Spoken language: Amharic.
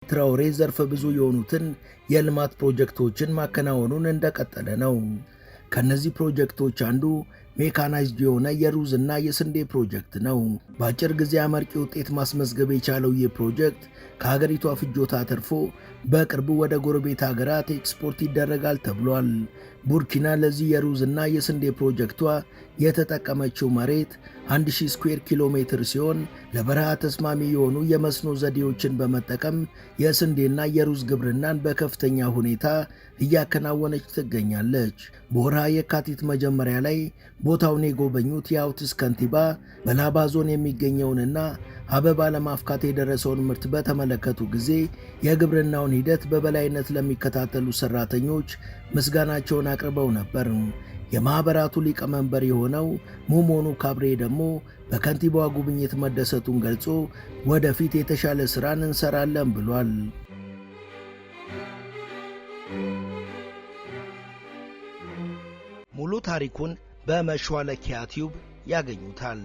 ትራኦሬ ዘርፈ ብዙ የሆኑትን የልማት ፕሮጀክቶችን ማከናወኑን እንደቀጠለ ነው። ከነዚህ ፕሮጀክቶች አንዱ ሜካናይዝድ የሆነ የሩዝና የስንዴ ፕሮጀክት ነው። በአጭር ጊዜ አመርቂ ውጤት ማስመዝገብ የቻለው ይህ ፕሮጀክት ከሀገሪቷ ፍጆታ ተርፎ በቅርቡ ወደ ጎረቤት ሀገራት ኤክስፖርት ይደረጋል ተብሏል። ቡርኪና ለዚህ የሩዝና የስንዴ ፕሮጀክቷ የተጠቀመችው መሬት 1000 ስኩዌር ኪሎ ሜትር ሲሆን ለበረሃ ተስማሚ የሆኑ የመስኖ ዘዴዎችን በመጠቀም የስንዴና የሩዝ ግብርናን በከፍተኛ ሁኔታ እያከናወነች ትገኛለች። በወርሃ የካቲት መጀመሪያ ላይ ቦታውን የጎበኙት የአውትስ ከንቲባ በላባ ዞን የሚገኘውንና አበባ ለማፍካት የደረሰውን ምርት በተመለከቱ ጊዜ የግብርናውን ሂደት በበላይነት ለሚከታተሉ ሰራተኞች ምስጋናቸውን አቅርበው ነበር። የማኅበራቱ ሊቀመንበር የሆነው ሙሞኑ ካብሬ ደግሞ በከንቲባዋ ጉብኝት መደሰቱን ገልጾ ወደፊት የተሻለ ሥራን እንሰራለን ብሏል። ሙሉ ታሪኩን በመሿለኪያ ቲዩብ ያገኙታል።